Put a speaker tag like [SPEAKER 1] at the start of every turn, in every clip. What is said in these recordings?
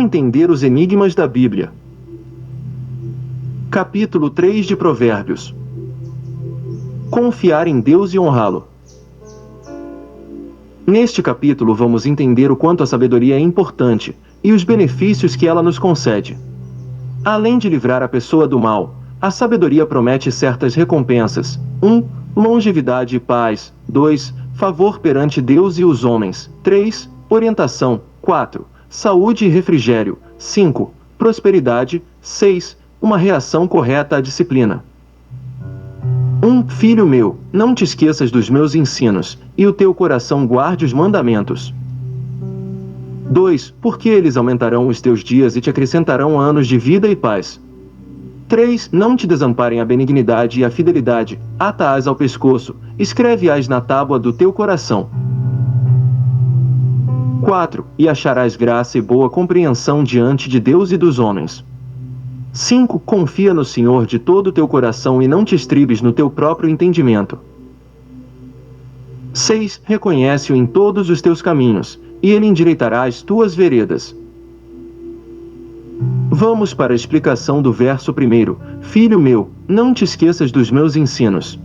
[SPEAKER 1] entender os enigmas da Bíblia. Capítulo 3 de Provérbios. Confiar em Deus e honrá-lo. Neste capítulo vamos entender o quanto a sabedoria é importante e os benefícios que ela nos concede. Além de livrar a pessoa do mal, a sabedoria promete certas recompensas. 1. Longevidade e paz. 2. Favor perante Deus e os homens. 3. Orientação. 4. Saúde e refrigério. 5. Prosperidade. 6. Uma reação correta à disciplina. 1. Filho meu, não te esqueças dos meus ensinos, e o teu coração guarde os mandamentos. 2. Porque eles aumentarão os teus dias e te acrescentarão anos de vida e paz. 3. Não te desamparem a benignidade e a fidelidade, ata-as ao pescoço, escreve-as na tábua do teu coração. 4. E acharás graça e boa compreensão diante de Deus e dos homens. 5. Confia no Senhor de todo o teu coração e não te estribes no teu próprio entendimento. 6. Reconhece-o em todos os teus caminhos, e ele endireitará as tuas veredas. Vamos para a explicação do verso 1. Filho meu, não te esqueças dos meus ensinos.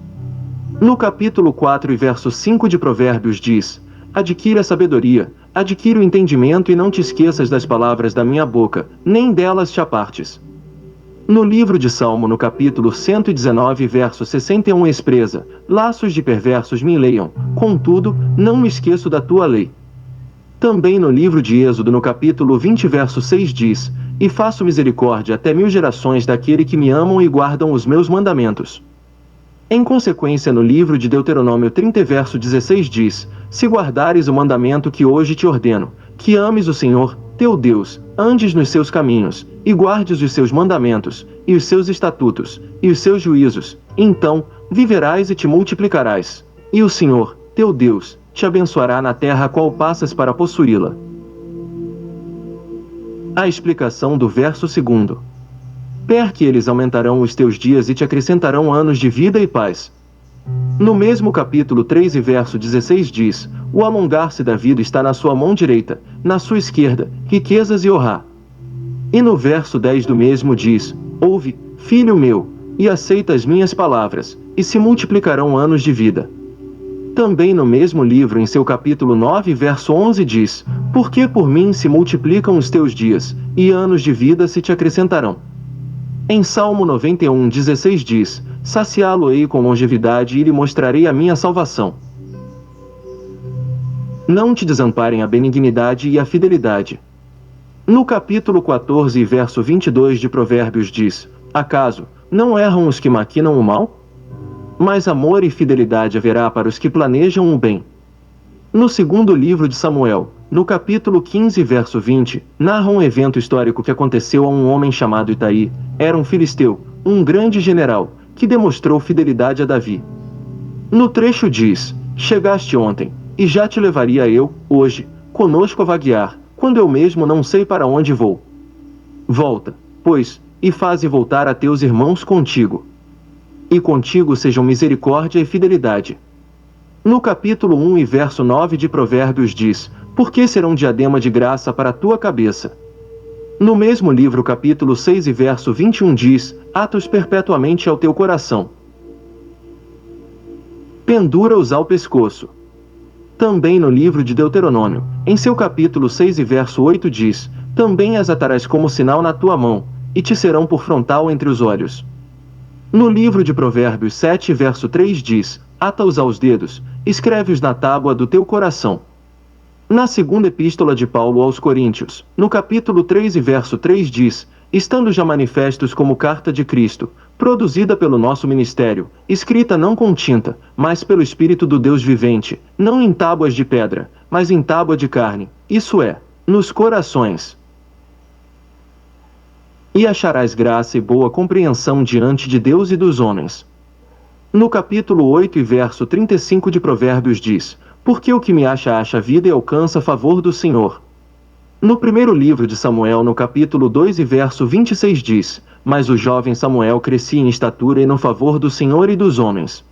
[SPEAKER 1] No capítulo 4 e verso 5 de Provérbios diz: adquire a sabedoria, adquire o entendimento e não te esqueças das palavras da minha boca, nem delas te apartes. No livro de Salmo, no capítulo 119, verso 61, expressa: laços de perversos me enleiam, contudo, não me esqueço da tua lei. Também no livro de Êxodo, no capítulo 20, verso 6 diz: e faço misericórdia até 1000 gerações daquele que me amam e guardam os meus mandamentos. Em consequência, no livro de Deuteronômio 30, verso 16 diz: se guardares o mandamento que hoje te ordeno, que ames o Senhor, teu Deus, andes nos seus caminhos, e guardes os seus mandamentos, e os seus estatutos, e os seus juízos, então viverás e te multiplicarás. E o Senhor, teu Deus, te abençoará na terra a qual passas para possuí-la. A explicação do verso 2. Que eles aumentarão os teus dias e te acrescentarão anos de vida e paz. No mesmo capítulo 3 e verso 16 diz: o alongar-se da vida está na sua mão direita, na sua esquerda, riquezas e honra. E no verso 10 do mesmo diz: ouve, filho meu, e aceita as minhas palavras, e se multiplicarão anos de vida. Também no mesmo livro, em seu capítulo 9, verso 11 diz: porque por mim se multiplicam os teus dias, e anos de vida se te acrescentarão. Em Salmo 91, 16 diz: saciá-lo-ei com longevidade e lhe mostrarei a minha salvação. Não te desamparem a benignidade e a fidelidade. No capítulo 14, verso 22 de Provérbios diz: acaso não erram os que maquinam o mal? Mas amor e fidelidade haverá para os que planejam o bem. No segundo livro de Samuel, no capítulo 15, verso 20, narra um evento histórico que aconteceu a um homem chamado Itaí. Era um filisteu, um grande general, que demonstrou fidelidade a Davi. No trecho diz: chegaste ontem, e já te levaria eu, hoje, conosco a vaguear, quando eu mesmo não sei para onde vou. Volta, pois, e faze voltar a teus irmãos contigo. E contigo sejam misericórdia e fidelidade. No capítulo 1 e verso 9 de Provérbios diz: porque serão diadema de graça para a tua cabeça. No mesmo livro, capítulo 6 e verso 21 diz: ata-os perpetuamente ao teu coração. Pendura-os ao pescoço. Também no livro de Deuteronômio, em seu capítulo 6 e verso 8 diz: também as atarás como sinal na tua mão, e te serão por frontal entre os olhos. No livro de Provérbios 7, verso 3 diz: ata-os aos dedos, escreve-os na tábua do teu coração. Na segunda epístola de Paulo aos Coríntios, no capítulo 3 e verso 3 diz: estando já manifestos como carta de Cristo, produzida pelo nosso ministério, escrita não com tinta, mas pelo Espírito do Deus vivente, não em tábuas de pedra, mas em tábua de carne, isso é, nos corações. E acharás graça e boa compreensão diante de Deus e dos homens. No capítulo 8 e verso 35 de Provérbios diz: porque o que me acha vida e alcança favor do Senhor. No primeiro livro de Samuel, no capítulo 2 e verso 26 diz: mas o jovem Samuel crescia em estatura e no favor do Senhor e dos homens.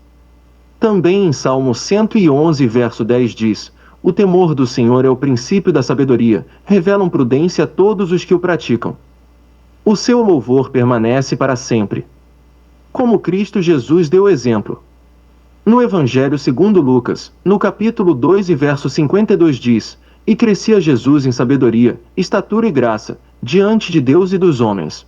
[SPEAKER 1] Também em Salmo 111, verso 10 diz: o temor do Senhor é o princípio da sabedoria, revelam prudência a todos os que o praticam. O seu louvor permanece para sempre. Como Cristo Jesus deu exemplo. No Evangelho segundo Lucas, no capítulo 2 e verso 52 diz: E crescia Jesus em sabedoria, estatura e graça, diante de Deus e dos homens.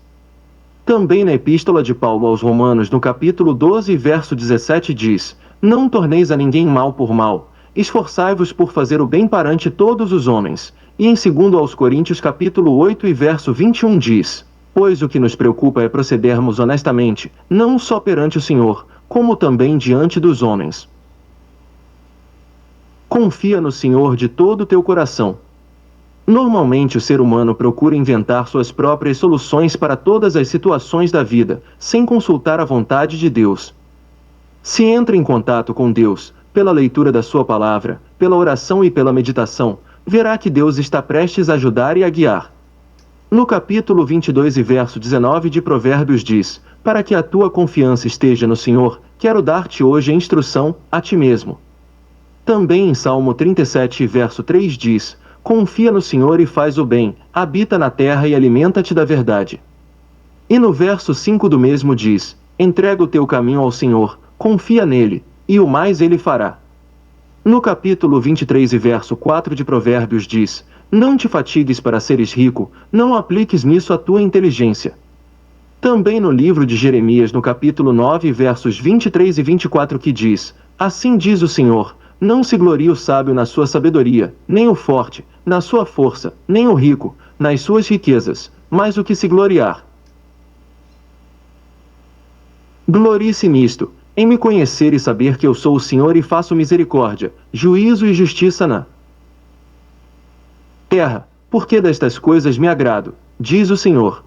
[SPEAKER 1] Também na Epístola de Paulo aos Romanos, no capítulo 12 e verso 17 diz: Não torneis a ninguém mal por mal, esforçai-vos por fazer o bem perante todos os homens. E em 2 aos Coríntios capítulo 8 e verso 21 diz: Pois o que nos preocupa é procedermos honestamente, não só perante o Senhor, como também diante dos homens. Confia no Senhor de todo o teu coração. Normalmente o ser humano procura inventar suas próprias soluções para todas as situações da vida, sem consultar a vontade de Deus. Se entra em contato com Deus, pela leitura da sua palavra, pela oração e pela meditação, verá que Deus está prestes a ajudar e a guiar. No capítulo 22 e verso 19 de Provérbios diz: Para que a tua confiança esteja no Senhor, quero dar-te hoje a instrução, a ti mesmo. Também em Salmo 37 e verso 3 diz: Confia no Senhor e faz o bem, habita na terra e alimenta-te da verdade. E no verso 5 do mesmo diz: Entrega o teu caminho ao Senhor, confia nele, e o mais ele fará. No capítulo 23 e verso 4 de Provérbios diz: Não te fatigues para seres rico, não apliques nisso a tua inteligência. Também no livro de Jeremias, no capítulo 9, versos 23 e 24, que diz: Assim diz o Senhor: Não se glorie o sábio na sua sabedoria, nem o forte, na sua força, nem o rico, nas suas riquezas, mas o que se gloriar. Glorie-se nisto, em me conhecer e saber que eu sou o Senhor e faço misericórdia, juízo e justiça na terra, porque destas coisas me agrado, diz o Senhor.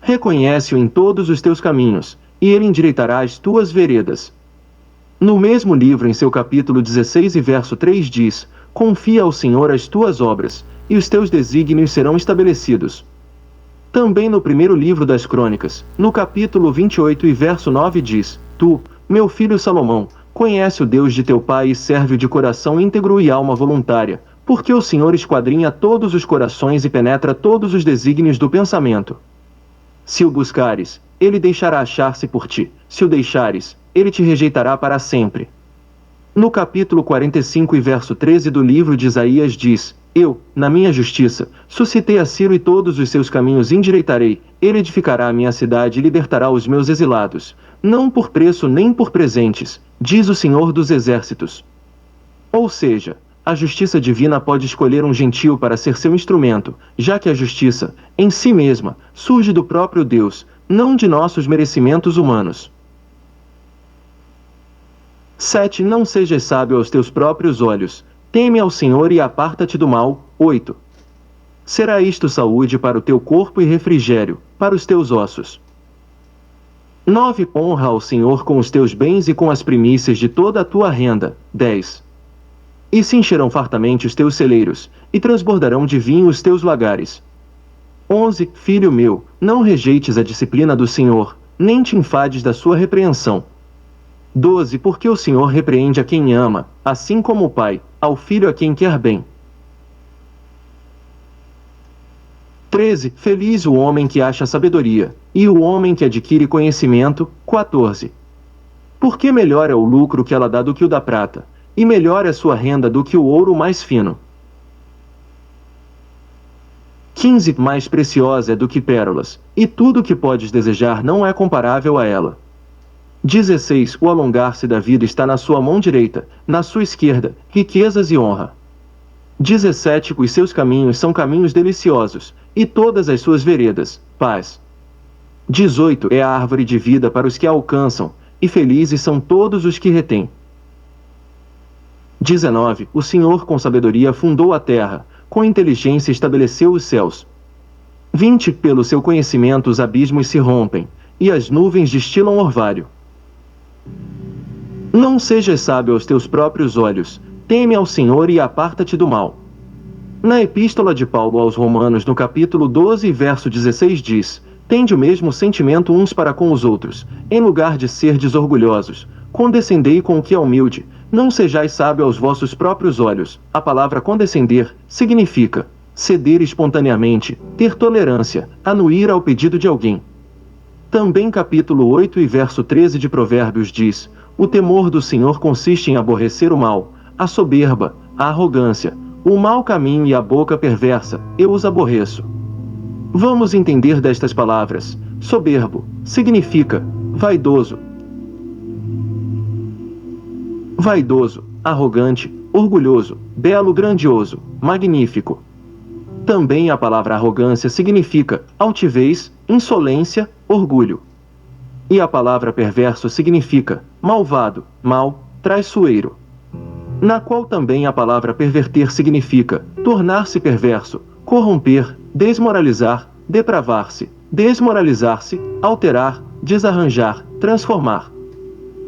[SPEAKER 1] Reconhece-o em todos os teus caminhos, e ele endireitará as tuas veredas. No mesmo livro, em seu capítulo 16 e verso 3 diz: Confia ao Senhor as tuas obras, e os teus desígnios serão estabelecidos. Também no primeiro livro das Crônicas, no capítulo 28 e verso 9 diz: Tu, meu filho Salomão, conhece o Deus de teu pai e serve-o de coração íntegro e alma voluntária, porque o Senhor esquadrinha todos os corações e penetra todos os desígnios do pensamento. Se o buscares, ele deixará achar-se por ti; se o deixares, ele te rejeitará para sempre. No capítulo 45 e verso 13 do livro de Isaías diz: Eu, na minha justiça, suscitei a Ciro e todos os seus caminhos endireitarei, ele edificará a minha cidade e libertará os meus exilados, não por preço nem por presentes, diz o Senhor dos Exércitos. Ou seja, a justiça divina pode escolher um gentio para ser seu instrumento, já que a justiça, em si mesma, surge do próprio Deus, não de nossos merecimentos humanos. 7. Não sejas sábio aos teus próprios olhos. Teme ao Senhor e aparta-te do mal. 8. Será isto saúde para o teu corpo e refrigério, para os teus ossos. 9. Honra ao Senhor com os teus bens e com as primícias de toda a tua renda. 10. E se encherão fartamente os teus celeiros, e transbordarão de vinho os teus lagares. 11. Filho meu, não rejeites a disciplina do Senhor, nem te enfades da sua repreensão. 12. Porque o Senhor repreende a quem ama, assim como o pai, ao filho a quem quer bem. 13. Feliz o homem que acha sabedoria, e o homem que adquire conhecimento. 14. Porque melhor é o lucro que ela dá do que o da prata, e melhor é sua renda do que o ouro mais fino. 15. Mais preciosa é do que pérolas, e tudo o que podes desejar não é comparável a ela. 16. O alongar-se da vida está na sua mão direita, na sua esquerda, riquezas e honra. 17. Os seus caminhos são caminhos deliciosos, e todas as suas veredas, paz. 18. É a árvore de vida para os que a alcançam, e felizes são todos os que retêm. 19. O Senhor com sabedoria fundou a terra, com inteligência estabeleceu os céus. 20. Pelo seu conhecimento os abismos se rompem, e as nuvens destilam orvalho. Não sejas sábio aos teus próprios olhos, teme ao Senhor e aparta-te do mal. Na Epístola de Paulo aos Romanos, no capítulo 12, verso 16 diz: Tende o mesmo sentimento uns para com os outros, em lugar de serdes orgulhosos, condescendei com o que é humilde, Não sejais sábio aos vossos próprios olhos. A palavra condescender significa ceder espontaneamente, ter tolerância, anuir ao pedido de alguém. Também capítulo 8 e verso 13 de Provérbios diz: o temor do Senhor consiste em aborrecer o mal, a soberba, a arrogância, o mau caminho e a boca perversa, eu os aborreço. Vamos entender destas palavras. Soberbo significa vaidoso. Vaidoso, arrogante, orgulhoso, belo, grandioso, magnífico. Também a palavra arrogância significa altivez, insolência, orgulho. E a palavra perverso significa malvado, mau, traiçoeiro. Na qual também a palavra perverter significa tornar-se perverso, corromper, desmoralizar, depravar-se, desmoralizar-se, alterar, desarranjar, transformar.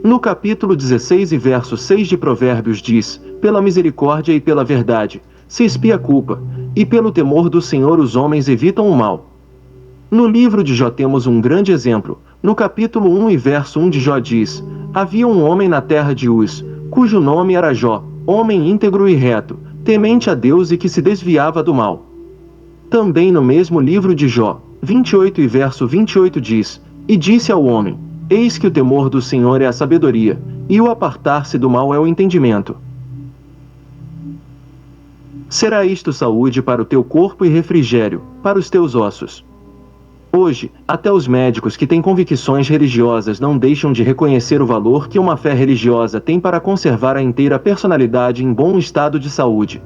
[SPEAKER 1] No capítulo 16 e verso 6 de Provérbios diz: pela misericórdia e pela verdade se expia a culpa, e pelo temor do Senhor os homens evitam o mal. No livro de Jó temos um grande exemplo. No capítulo 1 e verso 1 de Jó diz: havia um homem na terra de Uz, cujo nome era Jó, homem íntegro e reto, temente a Deus e que se desviava do mal. Também no mesmo livro de Jó, 28 e verso 28 diz: e disse ao homem: eis que o temor do Senhor é a sabedoria, e o apartar-se do mal é o entendimento. Será isto saúde para o teu corpo e refrigério para os teus ossos. Hoje, até os médicos que têm convicções religiosas não deixam de reconhecer o valor que uma fé religiosa tem para conservar a inteira personalidade em bom estado de saúde.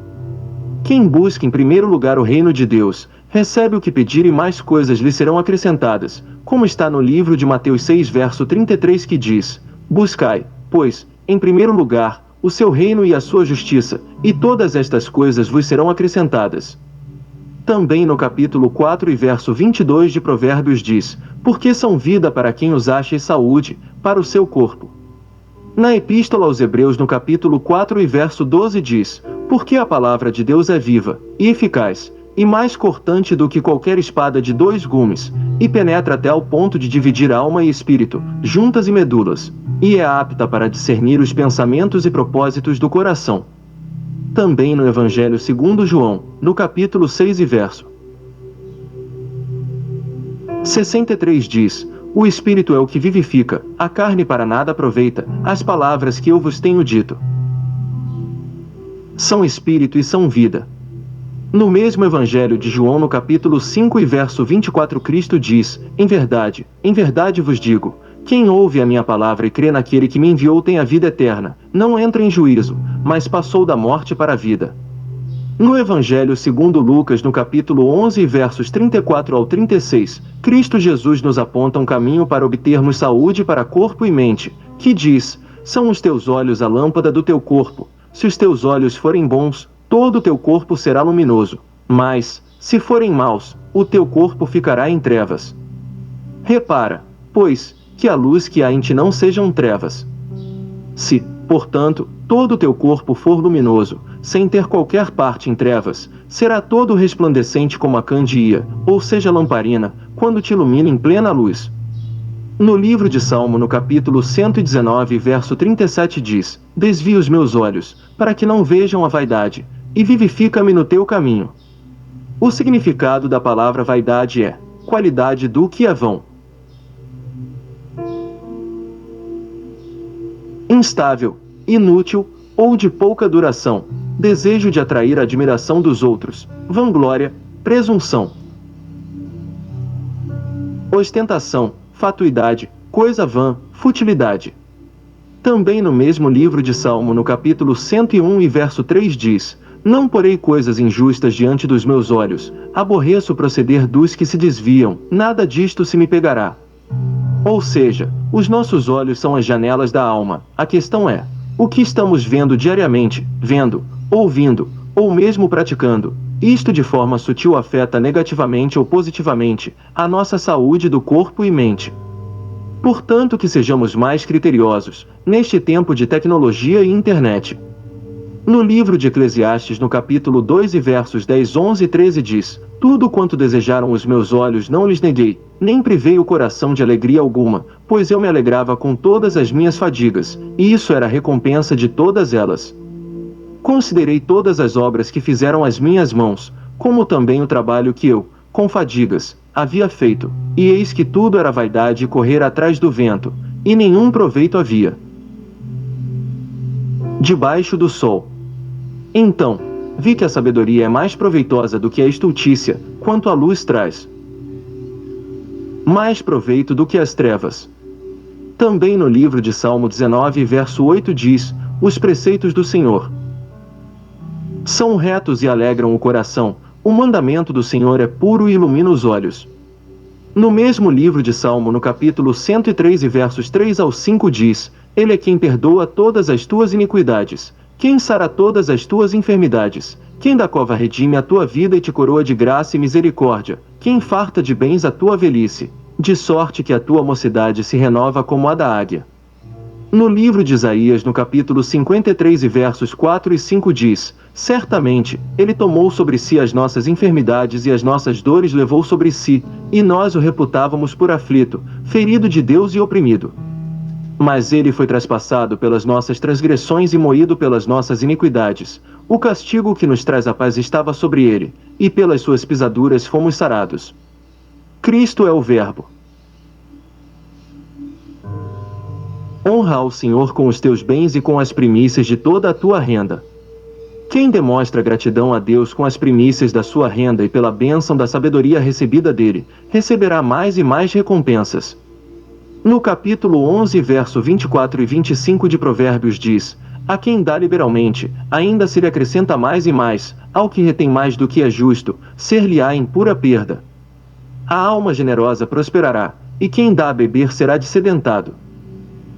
[SPEAKER 1] Quem busca em primeiro lugar o reino de Deus, recebe o que pedir e mais coisas lhe serão acrescentadas, como está no livro de Mateus 6 verso 33 que diz: buscai, pois, em primeiro lugar, o seu reino e a sua justiça, e todas estas coisas vos serão acrescentadas. Também no capítulo 4 e verso 22 de Provérbios diz: porque são vida para quem os acha e saúde, para o seu corpo. Na Epístola aos Hebreus no capítulo 4 e verso 12 diz: porque a palavra de Deus é viva, e eficaz, e mais cortante do que qualquer espada de 2 gumes, e penetra até ao ponto de dividir alma e espírito, juntas e medulas, e é apta para discernir os pensamentos e propósitos do coração. Também no Evangelho segundo João, no capítulo 6 e verso 63 diz: o Espírito é o que vivifica, a carne para nada aproveita, as palavras que eu vos tenho dito são Espírito e são vida. No mesmo Evangelho de João no capítulo 5 e verso 24 Cristo diz: em verdade vos digo, quem ouve a minha palavra e crê naquele que me enviou tem a vida eterna, não entra em juízo, mas passou da morte para a vida. No Evangelho segundo Lucas no capítulo 11 versos 34 ao 36, Cristo Jesus nos aponta um caminho para obtermos saúde para corpo e mente, que diz: são os teus olhos a lâmpada do teu corpo, se os teus olhos forem bons, todo o teu corpo será luminoso, mas, se forem maus, o teu corpo ficará em trevas. Repara, pois, que a luz que há em ti não sejam trevas. Se, portanto, todo o teu corpo for luminoso, sem ter qualquer parte em trevas, será todo resplandecente como a candeia, ou seja lamparina, quando te ilumina em plena luz. No livro de Salmo no capítulo 119 verso 37 diz: desvia os meus olhos, para que não vejam a vaidade, e vivifica-me no teu caminho. O significado da palavra vaidade é qualidade do que é vão. Instável, inútil, ou de pouca duração, desejo de atrair a admiração dos outros, vanglória, presunção, ostentação, fatuidade, coisa vã, futilidade. Também no mesmo livro de Salmo no capítulo 101 e verso 3 diz: não porei coisas injustas diante dos meus olhos, aborreço o proceder dos que se desviam, nada disto se me pegará. Ou seja, os nossos olhos são as janelas da alma. A questão é: o que estamos vendo diariamente, vendo, ouvindo, ou mesmo praticando? Isto de forma sutil afeta negativamente ou positivamente a nossa saúde do corpo e mente. Portanto, que sejamos mais criteriosos neste tempo de tecnologia e internet. No livro de Eclesiastes, no capítulo 2 e versos 10, 11 e 13 diz: Tudo quanto desejaram os meus olhos não lhes neguei, nem privei o coração de alegria alguma, pois eu me alegrava com todas as minhas fadigas, e isso era a recompensa de todas elas. Considerei todas as obras que fizeram as minhas mãos, como também o trabalho que eu, com fadigas, havia feito, e eis que tudo era vaidade e correr atrás do vento, e nenhum proveito havia. Debaixo do sol. Então, vi que a sabedoria é mais proveitosa do que a estultícia, quanto a luz traz mais proveito do que as trevas. Também no livro de Salmo 19, verso 8 diz: Os preceitos do Senhor são retos e alegram o coração, o mandamento do Senhor é puro e ilumina os olhos. No mesmo livro de Salmo, no capítulo 103 e versos 3 ao 5 diz: Ele é quem perdoa todas as tuas iniquidades, quem sara todas as tuas enfermidades, quem da cova redime a tua vida e te coroa de graça e misericórdia, quem farta de bens a tua velhice, de sorte que a tua mocidade se renova como a da águia. No livro de Isaías, no capítulo 53 e versos 4 e 5 diz: Certamente, Ele tomou sobre si as nossas enfermidades e as nossas dores levou sobre si, e nós o reputávamos por aflito, ferido de Deus e oprimido. Mas ele foi traspassado pelas nossas transgressões e moído pelas nossas iniquidades. O castigo que nos traz a paz estava sobre ele, e pelas suas pisaduras fomos sarados. Cristo é o Verbo. Honra ao Senhor com os teus bens e com as primícias de toda a tua renda. Quem demonstra gratidão a Deus com as primícias da sua renda e pela bênção da sabedoria recebida dele, receberá mais e mais recompensas. No capítulo 11, verso 24 e 25 de Provérbios diz: A quem dá liberalmente, ainda se lhe acrescenta mais e mais, ao que retém mais do que é justo, ser-lhe-á em pura perda. A alma generosa prosperará, e quem dá a beber será dessedentado.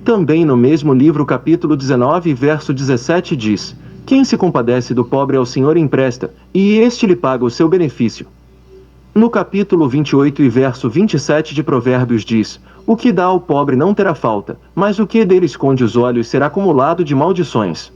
[SPEAKER 1] Também no mesmo livro, capítulo 19, verso 17 diz: Quem se compadece do pobre ao Senhor empresta, e este lhe paga o seu benefício. No capítulo 28 e verso 27 de Provérbios diz: O que dá ao pobre não terá falta, mas o que dele esconde os olhos será acumulado de maldições.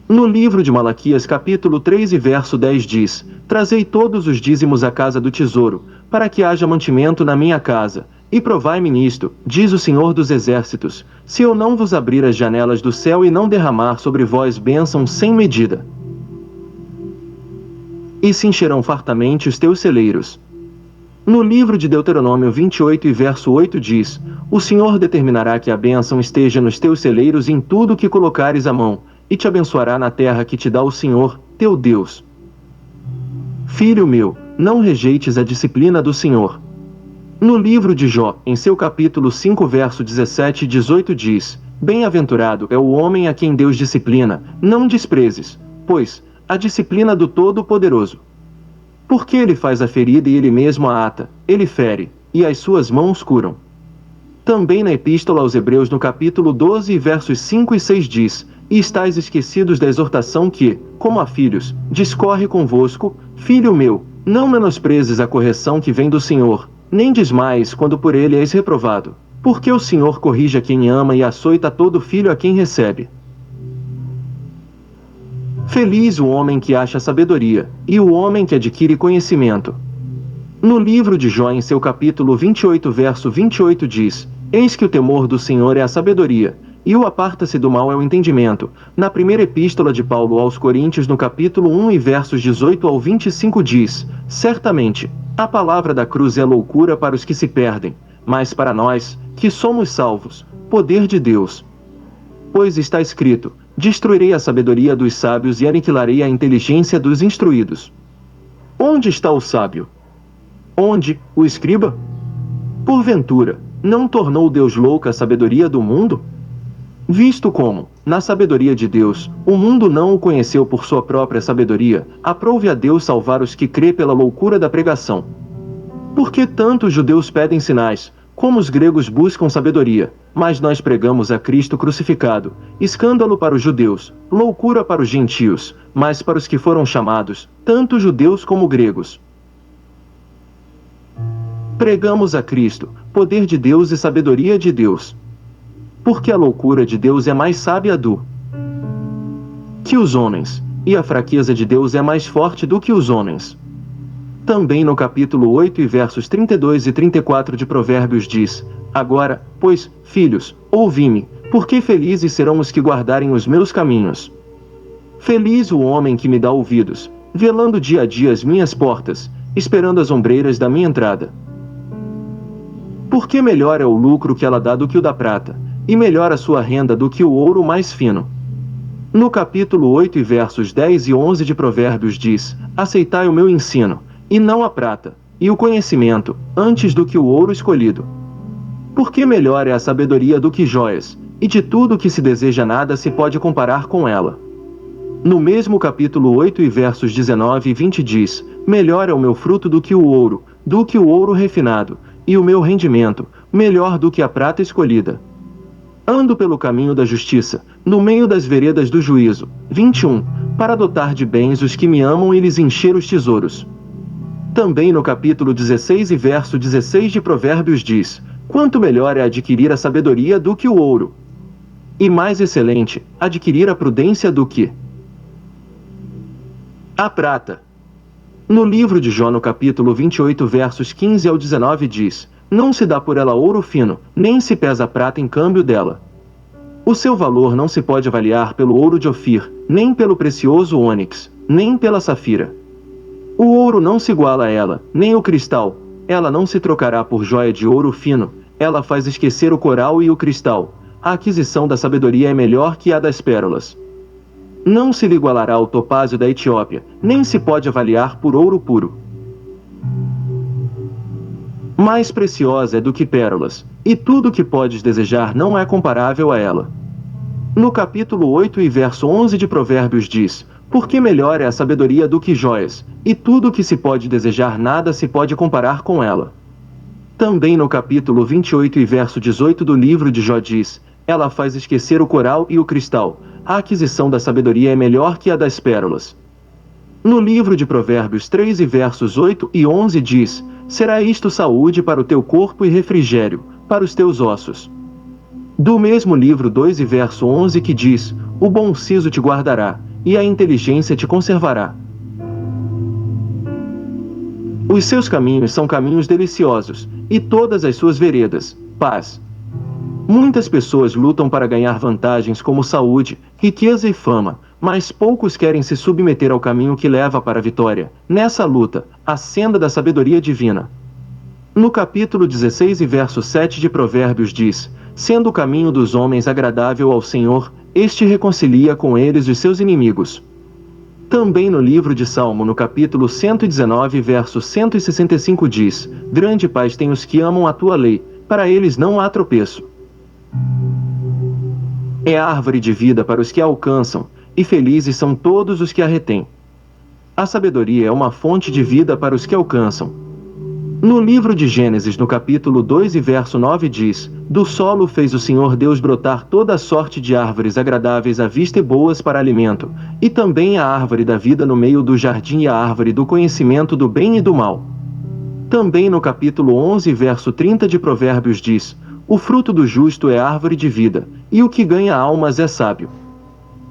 [SPEAKER 1] No livro de Malaquias, capítulo 3 e verso 10 diz: Trazei todos os dízimos à casa do tesouro, para que haja mantimento na minha casa, e provai-me nisto, diz o Senhor dos Exércitos, se eu não vos abrir as janelas do céu e não derramar sobre vós bênção sem medida. E se encherão fartamente os teus celeiros. No livro de Deuteronômio 28 e verso 8 diz: O Senhor determinará que a bênção esteja nos teus celeiros em tudo que colocares a mão, e te abençoará na terra que te dá o Senhor, teu Deus. Filho meu, não rejeites a disciplina do Senhor. No livro de Jó, em seu capítulo 5 verso 17 e 18 diz: Bem-aventurado é o homem a quem Deus disciplina, não desprezes, pois, a disciplina do Todo-Poderoso. Porque ele faz a ferida e ele mesmo a ata, ele fere, e as suas mãos curam. Também na Epístola aos Hebreus, no capítulo 12 versos 5 e 6 diz: E estáis esquecidos da exortação que, como a filhos, discorre convosco, filho meu, não menosprezes a correção que vem do Senhor, nem desmaies quando por ele és reprovado, porque o Senhor corrige a quem ama e açoita todo filho a quem recebe. Feliz o homem que acha sabedoria, e o homem que adquire conhecimento. No livro de Jó, em seu capítulo 28 verso 28 diz: Eis que o temor do Senhor é a sabedoria, e o aparta-se do mal é o entendimento. Na primeira epístola de Paulo aos Coríntios, no capítulo 1 e versos 18 ao 25 diz: Certamente, a palavra da cruz é loucura para os que se perdem, mas para nós, que somos salvos, poder de Deus. Pois está escrito: Destruirei a sabedoria dos sábios e aniquilarei a inteligência dos instruídos. Onde está o sábio? Onde, o escriba? Porventura, não tornou Deus louca a sabedoria do mundo? Visto como, na sabedoria de Deus, o mundo não o conheceu por sua própria sabedoria, aprove a Deus salvar os que crê pela loucura da pregação. Porque tanto os judeus pedem sinais, como os gregos buscam sabedoria, mas nós pregamos a Cristo crucificado, escândalo para os judeus, loucura para os gentios, mas para os que foram chamados, tanto judeus como gregos. Pregamos a Cristo, poder de Deus e sabedoria de Deus. Porque a loucura de Deus é mais sábia do que os homens, e a fraqueza de Deus é mais forte do que os homens. Também no capítulo 8 e versos 32 e 34 de Provérbios diz: Agora, pois, filhos, ouvi-me, porque felizes serão os que guardarem os meus caminhos. Feliz o homem que me dá ouvidos, velando dia a dia as minhas portas, esperando as ombreiras da minha entrada. Porque melhor é o lucro que ela dá do que o da prata, e melhor a sua renda do que o ouro mais fino. No capítulo 8 e versos 10 e 11 de Provérbios diz: Aceitai o meu ensino, e não a prata, e o conhecimento, antes do que o ouro escolhido. Porque melhor é a sabedoria do que joias, e de tudo que se deseja nada se pode comparar com ela. No mesmo capítulo 8 e versos 19 e 20 diz: Melhor é o meu fruto do que o ouro refinado, e o meu rendimento, melhor do que a prata escolhida. Ando pelo caminho da justiça, no meio das veredas do juízo. 21. Para dotar de bens os que me amam e lhes encher os tesouros. Também no capítulo 16 e verso 16 de Provérbios diz: Quanto melhor é adquirir a sabedoria do que o ouro, e mais excelente, adquirir a prudência do que a prata. No livro de Jó, no capítulo 28, versos 15 ao 19 diz: Não se dá por ela ouro fino, nem se pesa prata em câmbio dela. O seu valor não se pode avaliar pelo ouro de Ofir, nem pelo precioso ônix, nem pela safira. O ouro não se iguala a ela, nem o cristal. Ela não se trocará por joia de ouro fino, ela faz esquecer o coral e o cristal. A aquisição da sabedoria é melhor que a das pérolas. Não se lhe igualará ao topázio da Etiópia, nem se pode avaliar por ouro puro. Mais preciosa é do que pérolas, e tudo o que podes desejar não é comparável a ela. No capítulo 8 e verso 11 de Provérbios diz: Porque melhor é a sabedoria do que joias, e tudo o que se pode desejar nada se pode comparar com ela. Também no capítulo 28 e verso 18 do livro de Jó diz: Ela faz esquecer o coral e o cristal. A aquisição da sabedoria é melhor que a das pérolas. No livro de Provérbios 3 e versos 8 e 11 diz: Será isto saúde para o teu corpo e refrigério, para os teus ossos. Do mesmo livro 2 e verso 11 que diz: O bom siso te guardará, e a inteligência te conservará. Os seus caminhos são caminhos deliciosos, e todas as suas veredas, paz. Muitas pessoas lutam para ganhar vantagens como saúde, riqueza e fama, mas poucos querem se submeter ao caminho que leva para a vitória. Nessa luta, a senda da sabedoria divina. No capítulo 16 e verso 7 de Provérbios diz: Sendo o caminho dos homens agradável ao Senhor, este reconcilia com eles os seus inimigos. Também no livro de Salmo, no capítulo 119 verso 165 diz: Grande paz têm os que amam a tua lei, para eles não há tropeço. É a árvore de vida para os que a alcançam, e felizes são todos os que a retêm. A sabedoria é uma fonte de vida para os que alcançam. No livro de Gênesis, no capítulo 2 e verso 9 diz: Do solo fez o Senhor Deus brotar toda a sorte de árvores agradáveis à vista e boas para alimento, e também a árvore da vida no meio do jardim e a árvore do conhecimento do bem e do mal. Também no capítulo 11 verso 30 de Provérbios diz: O fruto do justo é árvore de vida, e o que ganha almas é sábio.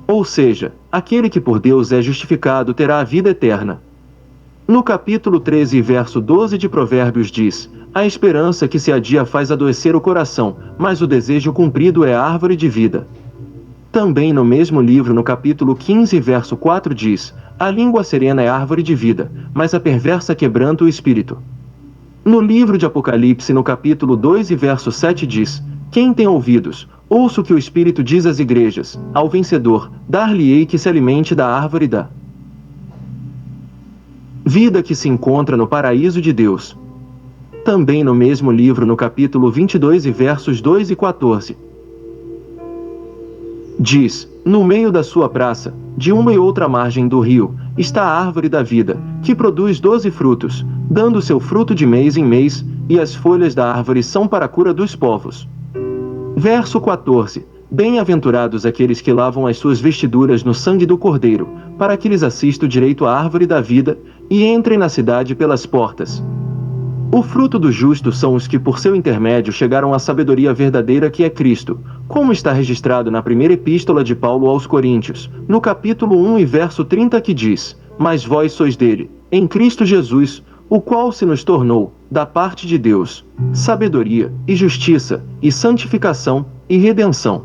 [SPEAKER 1] Ou seja, aquele que por Deus é justificado terá a vida eterna. No capítulo 13 verso 12 de Provérbios diz: A esperança que se adia faz adoecer o coração, mas o desejo cumprido é a árvore de vida. Também no mesmo livro, no capítulo 15 verso 4 diz: A língua serena é árvore de vida, mas a perversa quebranta o espírito. No livro de Apocalipse, no capítulo 2 e verso 7 diz: Quem tem ouvidos, ouça o que o Espírito diz às igrejas. Ao vencedor, dar-lhe-ei que se alimente da árvore da vida que se encontra no paraíso de Deus. Também no mesmo livro, no capítulo 22 e versos 2 e 14, diz: No meio da sua praça, de uma e outra margem do rio, está a árvore da vida, que produz 12 frutos, dando seu fruto de mês em mês, e as folhas da árvore são para a cura dos povos. Verso 14: Bem-aventurados aqueles que lavam as suas vestiduras no sangue do Cordeiro, para que lhes assista o direito à árvore da vida, e entrem na cidade pelas portas. O fruto do justo são os que por seu intermédio chegaram à sabedoria verdadeira que é Cristo, como está registrado na primeira epístola de Paulo aos Coríntios, no capítulo 1 e verso 30 que diz: Mas vós sois dele, em Cristo Jesus, o qual se nos tornou, da parte de Deus, sabedoria, e justiça, e santificação, e redenção.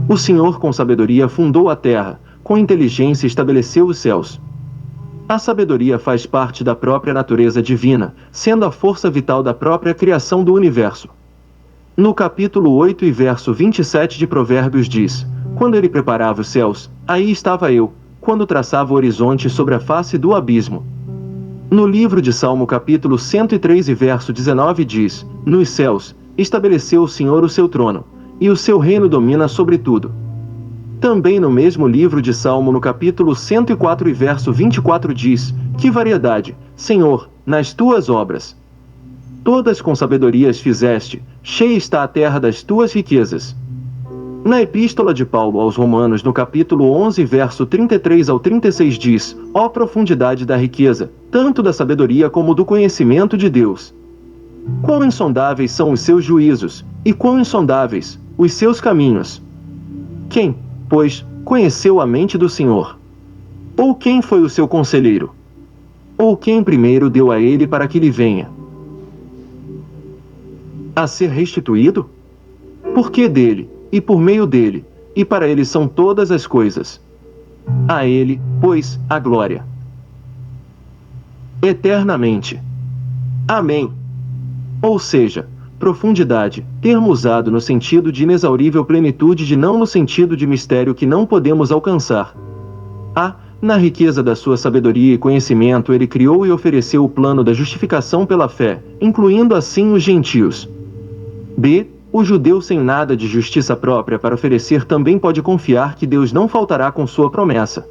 [SPEAKER 1] O Senhor com sabedoria fundou a terra, com inteligência estabeleceu os céus. A sabedoria faz parte da própria natureza divina, sendo a força vital da própria criação do universo. No capítulo 8 e verso 27 de Provérbios diz: Quando ele preparava os céus, aí estava eu, quando traçava o horizonte sobre a face do abismo. No livro de Salmo capítulo 103 e verso 19 diz: Nos céus, estabeleceu o Senhor o seu trono, e o seu reino domina sobre tudo. Também no mesmo livro de Salmo no capítulo 104 e verso 24 diz: Que variedade, Senhor, nas tuas obras! Todas com sabedoria as fizeste, cheia está a terra das tuas riquezas. Na epístola de Paulo aos Romanos no capítulo 11 verso 33 ao 36 diz: Ó profundidade da riqueza, tanto da sabedoria como do conhecimento de Deus! Quão insondáveis são os seus juízos, e quão insondáveis os seus caminhos! Quem, pois, conheceu a mente do Senhor? Ou quem foi o seu conselheiro? Ou quem primeiro deu a ele para que lhe venha a ser restituído? Porque dele, e por meio dele, e para ele são todas as coisas. A ele, pois, a glória eternamente. Amém. Ou seja, profundidade, termo usado no sentido de inexaurível plenitude de não no sentido de mistério que não podemos alcançar. A. Na riqueza da sua sabedoria e conhecimento ele criou e ofereceu o plano da justificação pela fé, incluindo assim os gentios. B. O judeu sem nada de justiça própria para oferecer também pode confiar que Deus não faltará com sua promessa.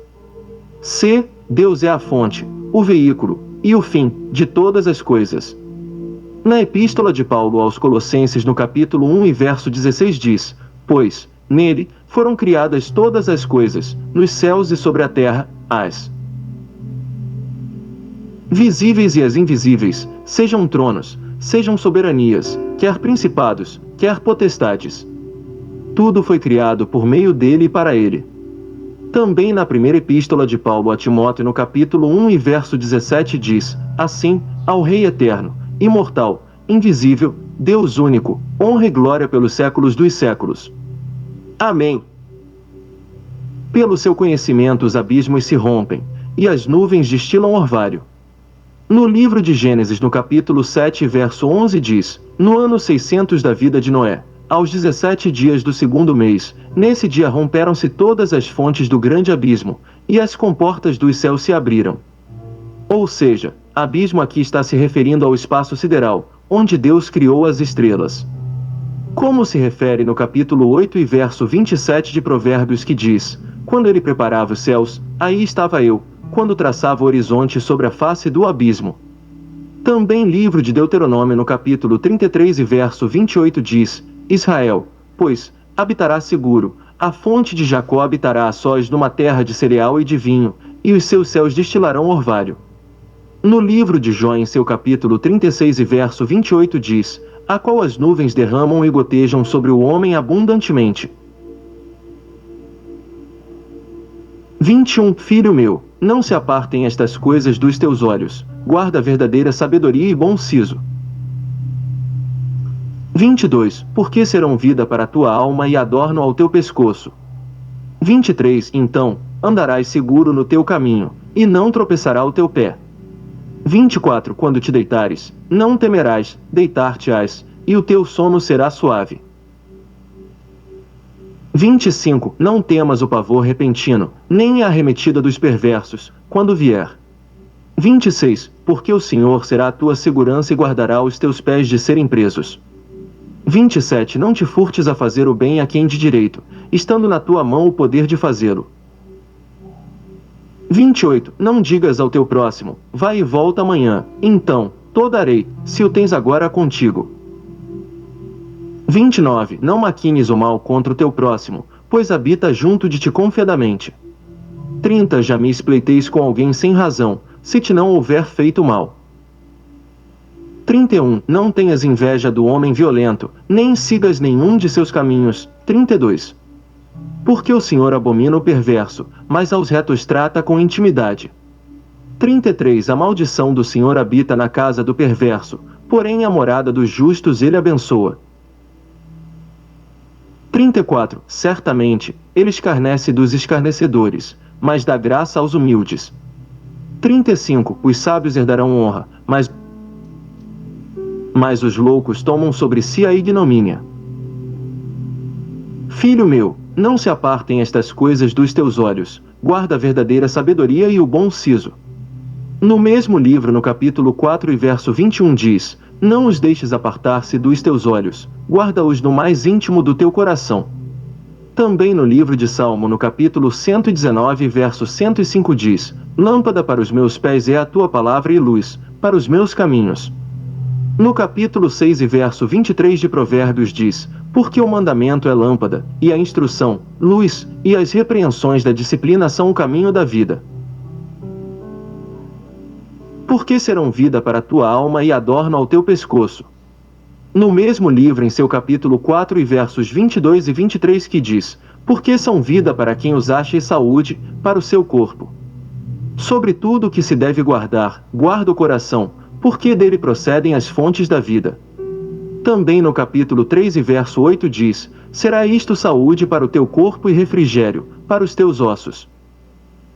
[SPEAKER 1] C. Deus é a fonte, o veículo, e o fim, de todas as coisas. Na epístola de Paulo aos Colossenses no capítulo 1 e verso 16 diz: Pois, nele, foram criadas todas as coisas, nos céus e sobre a terra, as visíveis e as invisíveis, sejam tronos, sejam soberanias, quer principados, quer potestades. Tudo foi criado por meio dele e para ele. Também na primeira epístola de Paulo a Timóteo no capítulo 1 e verso 17 diz: Assim, ao Rei eterno, imortal, invisível, Deus único, honra e glória pelos séculos dos séculos. Amém. Pelo seu conhecimento os abismos se rompem, e as nuvens destilam orvalho. No livro de Gênesis no capítulo 7 verso 11 diz: No ano 600 da vida de Noé, aos 17 dias do segundo mês, nesse dia romperam-se todas as fontes do grande abismo, e as comportas dos céus se abriram. Ou seja, abismo aqui está se referindo ao espaço sideral, onde Deus criou as estrelas. Como se refere no capítulo 8 e verso 27 de Provérbios que diz: Quando ele preparava os céus, aí estava eu, quando traçava o horizonte sobre a face do abismo. Também livro de Deuteronômio no capítulo 33 e verso 28 diz: Israel, pois, habitará seguro, a fonte de Jacó habitará a sós numa terra de cereal e de vinho, e os seus céus destilarão orvalho. No livro de Jó em seu capítulo 36 e verso 28 diz: A qual as nuvens derramam e gotejam sobre o homem abundantemente. 21 Filho meu, não se apartem estas coisas dos teus olhos, guarda a verdadeira sabedoria e bom siso. 22 Porque serão vida para a tua alma e adorno ao teu pescoço. 23 Então, andarás seguro no teu caminho, e não tropeçará o teu pé. 24 Quando te deitares, não temerás, deitar-te-ás, e o teu sono será suave. 25 Não temas o pavor repentino, nem a arremetida dos perversos, quando vier. 26 Porque o Senhor será a tua segurança e guardará os teus pés de serem presos. 27 Não te furtes a fazer o bem a quem de direito, estando na tua mão o poder de fazê-lo. 28 Não digas ao teu próximo, vai e volta amanhã, então, te darei, se o tens agora contigo. 29 Não maquines o mal contra o teu próximo, pois habita junto de ti confiadamente. 30 Jamais pleiteis com alguém sem razão, se te não houver feito mal. 31. Não tenhas inveja do homem violento, nem sigas nenhum de seus caminhos. 32. Porque o Senhor abomina o perverso, mas aos retos trata com intimidade. 33. A maldição do Senhor habita na casa do perverso, porém a morada dos justos ele abençoa. 34. Certamente, ele escarnece dos escarnecedores, mas dá graça aos humildes. 35. Os sábios herdarão honra, mas os loucos tomam sobre si a ignomínia. Filho meu, não se apartem estas coisas dos teus olhos, guarda a verdadeira sabedoria e o bom siso. No mesmo livro, no capítulo 4 e verso 21 diz: não os deixes apartar-se dos teus olhos, guarda-os no mais íntimo do teu coração. Também no livro de Salmo, no capítulo 119 verso 105 diz: lâmpada para os meus pés é a tua palavra e luz para os meus caminhos. No capítulo 6 e verso 23 de Provérbios diz: porque o mandamento é lâmpada, e a instrução, luz, e as repreensões da disciplina são o caminho da vida. Porque serão vida para a tua alma e adorno ao teu pescoço. No mesmo livro, em seu capítulo 4 e versos 22 e 23 que diz: porque são vida para quem os acha e saúde, para o seu corpo. Sobre tudo o que se deve guardar, guarda o coração, porque dele procedem as fontes da vida. Também no capítulo 3 e verso 8 diz: será isto saúde para o teu corpo e refrigério, para os teus ossos.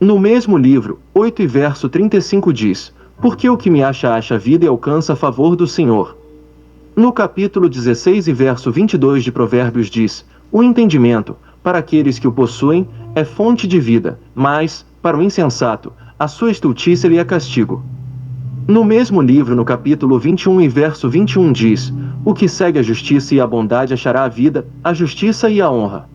[SPEAKER 1] No mesmo livro, 8 e verso 35 diz: porque o que me acha vida e alcança a favor do Senhor. No capítulo 16 e verso 22 de Provérbios diz: o entendimento, para aqueles que o possuem, é fonte de vida, mas, para o insensato, a sua estultícia lhe é castigo. No mesmo livro, no capítulo 21 e verso 21 diz: o que segue a justiça e a bondade achará a vida, a justiça e a honra.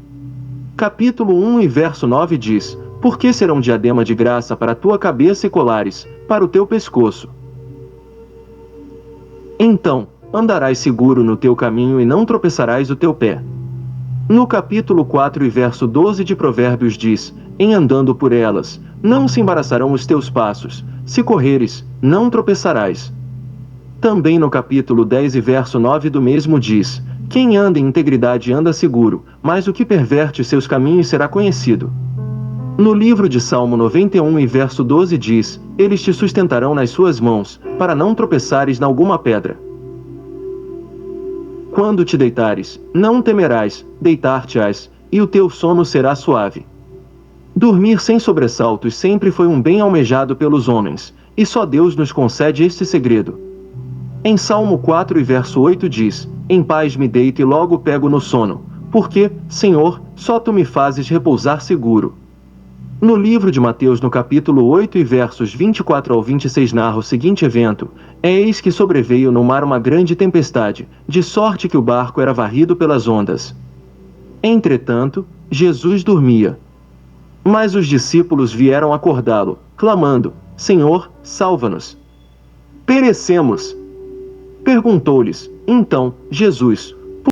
[SPEAKER 1] Capítulo 1 e verso 9 diz: porque serão diadema de graça para a tua cabeça e colares, para o teu pescoço. Então, andarás seguro no teu caminho e não tropeçarás o teu pé. No capítulo 4 e verso 12 de Provérbios diz: em andando por elas, não se embaraçarão os teus passos, se correres, não tropeçarás. Também no capítulo 10 e verso 9 do mesmo diz: quem anda em integridade anda seguro, mas o que perverte seus caminhos será conhecido. No livro de Salmo 91 e verso 12 diz: eles te sustentarão nas suas mãos, para não tropeçares em alguma pedra. Quando te deitares, não temerás, deitar-te-ás, e o teu sono será suave. Dormir sem sobressaltos sempre foi um bem almejado pelos homens, e só Deus nos concede este segredo. Em Salmo 4 e verso 8 diz: em paz me deito e logo pego no sono, porque, Senhor, só tu me fazes repousar seguro. No livro de Mateus, no capítulo 8 e versos 24 ao 26 narra o seguinte evento: eis que sobreveio no mar uma grande tempestade, de sorte que o barco era varrido pelas ondas. Entretanto, Jesus dormia. Mas os discípulos vieram acordá-lo, clamando: Senhor, salva-nos! Perecemos! Perguntou-lhes, então, Jesus: